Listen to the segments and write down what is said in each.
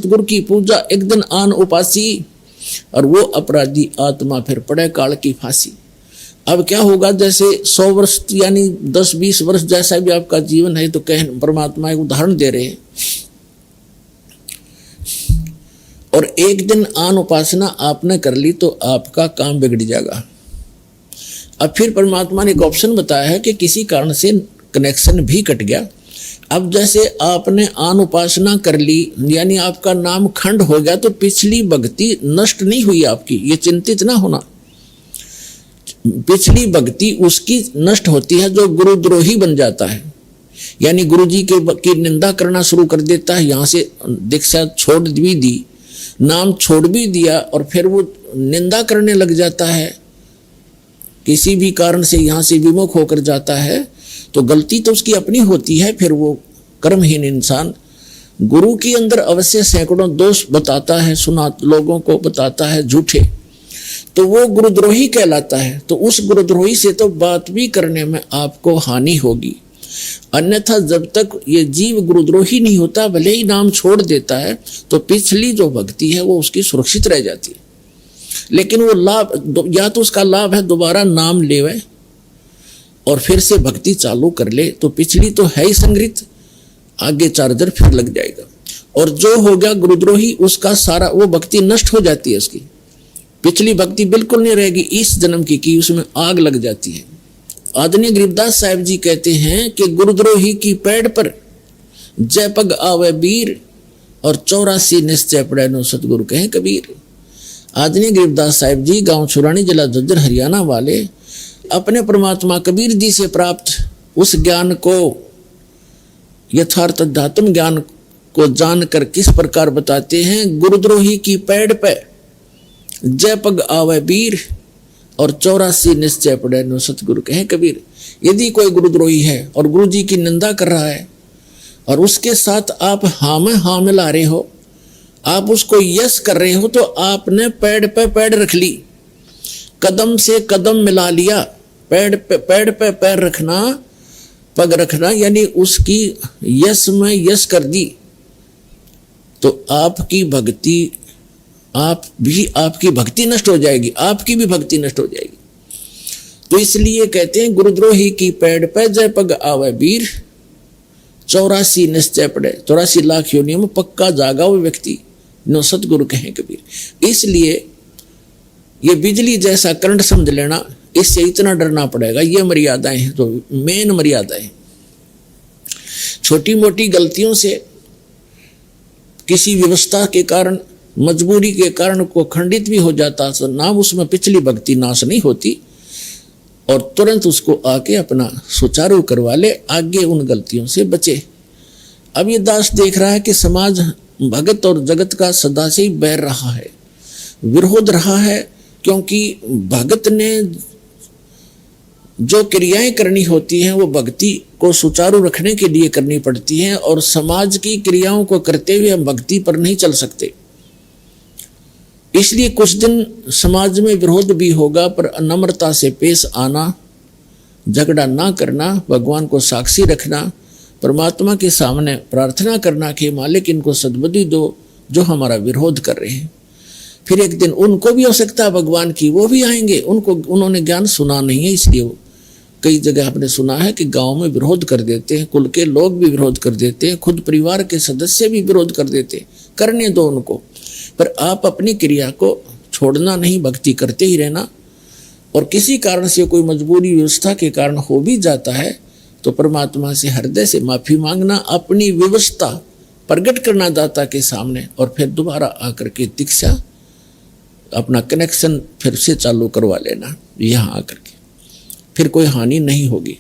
सतगुरु की पूजा एक दिन आन उपासी, और वो अपराधी आत्मा फिर पड़े काल की फांसी। अब क्या होगा, जैसे 100 वर्ष यानी 10-20 वर्ष जैसा भी आपका जीवन है, तो कह परमात्मा एक उदाहरण दे रहे हैं, और एक दिन आन उपासना आपने कर ली तो आपका काम बिगड़ जाएगा। अब फिर परमात्मा ने एक ऑप्शन बताया है कि किसी कारण से कनेक्शन भी कट गया। अब जैसे आपने आन उपासना कर ली यानी आपका नाम खंड हो गया, तो पिछली भक्ति नष्ट नहीं हुई आपकी, ये चिंतित ना होना। पिछली भक्ति उसकी नष्ट होती है जो गुरुद्रोही बन जाता है, यानी गुरु जी की निंदा करना शुरू कर देता है। यहाँ से दीक्षा छोड़ भी दी, नाम छोड़ भी दिया, और फिर वो निंदा करने लग जाता है, किसी भी कारण से यहाँ से विमुख होकर जाता है, तो गलती तो उसकी अपनी होती है। फिर वो कर्महीन इंसान गुरु के अंदर अवश्य सैकड़ों दोष बताता है, सुना लोगों को बताता है झूठे, तो वो गुरुद्रोही कहलाता है। तो उस गुरुद्रोही से तो बात भी करने में आपको हानि होगी। अन्यथा जब तक ये जीव गुरुद्रोही नहीं होता, भले ही नाम छोड़ देता है, तो पिछली जो भक्ति है वो उसकी सुरक्षित रह जाती है। लेकिन वो लाभ, या तो उसका लाभ है दोबारा नाम लेवे और फिर से भक्ति चालू कर ले, तो पिछली तो है ही संग्रहित, आगे चार्जर फिर लग जाएगा। और जो हो गया गुरुद्रोही, उसका सारा वो भक्ति नष्ट हो जाती है, उसकी पिछली भक्ति बिल्कुल नहीं रहेगी इस जन्म की उसमें आग लग जाती है। आदरणीय गरीबदास साहब जी कहते हैं कि गुरुद्रोही की पैड़ पर जय पग आवे वीर, और 84 निश्चय पड़े नो सतगुरु कहे कबीर। आदरणीय गरीबदास साहब जी गांव छुरानी, जिला झज्जर, हरियाणा वाले, अपने परमात्मा कबीर जी से प्राप्त उस ज्ञान को, यथार्थ अध्यात्म ज्ञान को जानकर किस प्रकार बताते हैं, गुरुद्रोही की पैड़ पे जय पग आवे वीर, और 84 निश्चय पड़े नो सतगुरु कहे कबीर। यदि कोई गुरुद्रोही है और गुरु जी की निंदा कर रहा है, और उसके साथ आप हाँ में हाँ मिला रहे हो, आप उसको यस कर रहे हो, तो आपने पैड़ पे पैड़ रख ली, कदम से कदम मिला लिया। पैड़ पे पैर रखना, पग रखना, यानी उसकी यस में यस कर दी, तो आपकी भक्ति, आपकी भक्ति नष्ट हो जाएगी, आपकी भी भक्ति नष्ट हो जाएगी। तो इसलिए कहते हैं गुरुद्रोही की पैड़ पे जय पग आवे वीर, 84 निश्चय पड़े, 84 लाख योनियों में पक्का जागा वो व्यक्ति नो सतगुरु कहें कबीर। इसलिए ये बिजली जैसा करंट समझ लेना, इससे इतना डरना पड़ेगा। ये मर्यादाएं हैं, तो मेन मर्यादाएं। छोटी मोटी गलतियों से, किसी व्यवस्था के कारण, मजबूरी के कारण को खंडित भी हो जाता, तो नाम उसमें पिछली भक्ति नाश नहीं होती, और तुरंत उसको आके अपना सुचारू करवा ले, आगे उन गलतियों से बचे। अब ये दास देख रहा है कि समाज भगत और जगत का सदा से ही बैर रहा है, विरोध रहा है, क्योंकि भगत ने जो क्रियाएं करनी होती हैं वो भक्ति को सुचारू रखने के लिए करनी पड़ती हैं, और समाज की क्रियाओं को करते हुए हम भक्ति पर नहीं चल सकते। इसलिए कुछ दिन समाज में विरोध भी होगा, पर नम्रता से पेश आना, झगड़ा ना करना, भगवान को साक्षी रखना, परमात्मा के सामने प्रार्थना करना कि मालिक इनको सद्बुद्धि दो जो हमारा विरोध कर रहे हैं। फिर एक दिन उनको भी आवश्यकता है भगवान की, वो भी आएंगे, उन्होंने ज्ञान सुना नहीं है, इसलिए वो कई जगह आपने सुना है कि गांव में विरोध कर देते हैं, कुल के लोग भी विरोध कर देते हैं, खुद परिवार के सदस्य भी विरोध कर देते हैं। करने दो उनको, पर आप अपनी क्रिया को छोड़ना नहीं, भक्ति करते ही रहना। और किसी कारण से कोई मजबूरी व्यवस्था के कारण हो भी जाता है, तो परमात्मा से हृदय से माफी मांगना, अपनी व्यवस्था प्रकट करना दाता के सामने, और फिर दोबारा आकर के दीक्षा, अपना कनेक्शन फिर से चालू करवा लेना। यहाँ आकर के फिर कोई हानि नहीं होगी।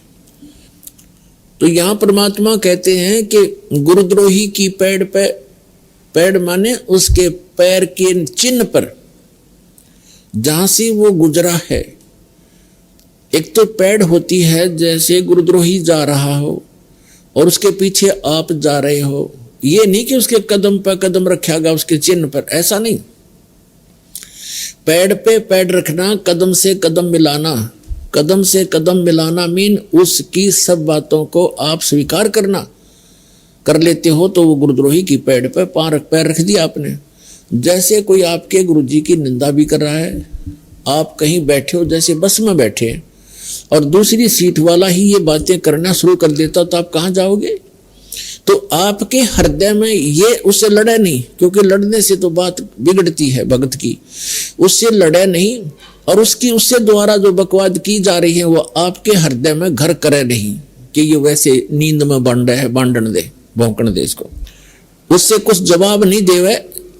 तो यहाँ परमात्मा कहते हैं कि गुरुद्रोही की पैड़ पे, पैड़ माने उसके पैर के चिन्ह पर, जहां से वो गुजरा है। एक तो पैड़ होती है, जैसे गुरुद्रोही जा रहा हो और उसके पीछे आप जा रहे हो, ये नहीं कि उसके कदम पर कदम रखेगा उसके चिन्ह पर, ऐसा नहीं। पैड़ पे पैड़ रखना, कदम से कदम मिलाना, कदम से कदम मिलाना मीन उसकी सब बातों को आप स्वीकार करना, कर लेते हो तो वो गुरुद्रोही की पैर पे पैर रख दिया आपने। जैसे कोई आपके गुरुजी की निंदा भी कर रहा है, आप कहीं बैठे हो जैसे बस में बैठे हैं और दूसरी सीट वाला ही ये बातें करना शुरू कर देता तो आप कहाँ जाओगे? तो आपके हृदय में ये उससे लड़े नहीं, क्योंकि लड़ने से तो बात बिगड़ती है भगत की, उससे लड़े नहीं और उससे द्वारा जो बकवाद की जा रही है वो आपके हृदय में घर करे नहीं कि ये वैसे नींद में बन रहा है, बांधन दे, भौंकण दे इसको। उससे कुछ जवाब नहीं देवे,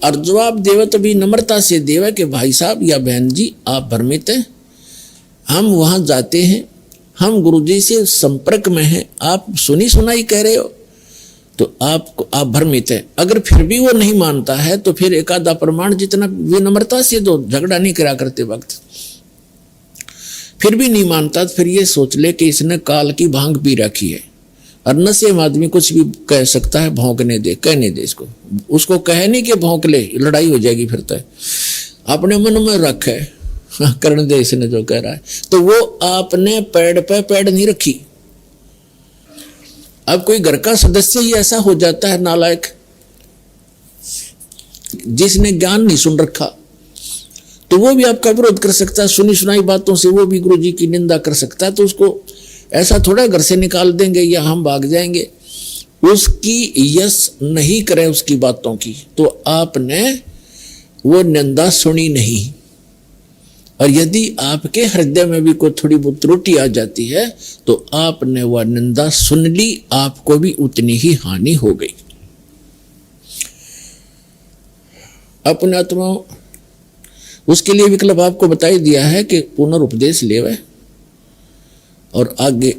और जवाब देवे तो भी नम्रता से देवे कि भाई साहब या बहन जी आप भ्रमित हैं, हम वहां जाते हैं, हम गुरुजी से संपर्क में हैं, आप सुनी सुनाई कह रहे हो तो आप भ्रमित है। अगर फिर भी वो नहीं मानता है तो फिर एक आधा प्रमाण जितना विनम्रता से तो झगड़ा नहीं करा करते वक्त, फिर भी नहीं मानता तो फिर ये सोच ले कि इसने काल की भांग पी रखी है। और नशे में आदमी कुछ भी कह सकता है, भौंकने दे, कहने दे इसको, उसको कहे नहीं कि भौंक ले, लड़ाई हो जाएगी फिर तो। अपने मन में रखे करने दे इसने जो कह रहा है, तो वो आपने पेड़ पे पेड़ नहीं रखी। अब कोई घर का सदस्य ही ऐसा हो जाता है नालायक, जिसने ज्ञान नहीं सुन रखा, तो वो भी आपका विरोध कर सकता है, सुनी सुनाई बातों से वो भी गुरुजी की निंदा कर सकता है। तो उसको ऐसा थोड़ा घर से निकाल देंगे या हम भाग जाएंगे, उसकी यश नहीं करे उसकी बातों की, तो आपने वो निंदा सुनी नहीं। और यदि आपके हृदय में भी कोई थोड़ी बहुत त्रुटि आ जाती है तो आपने वह निंदा सुन ली, आपको भी उतनी ही हानि हो गई। अपने आत्मा उसके लिए विकल्प आपको बता ही दिया है कि पुनर्उपदेश लेवे और आगे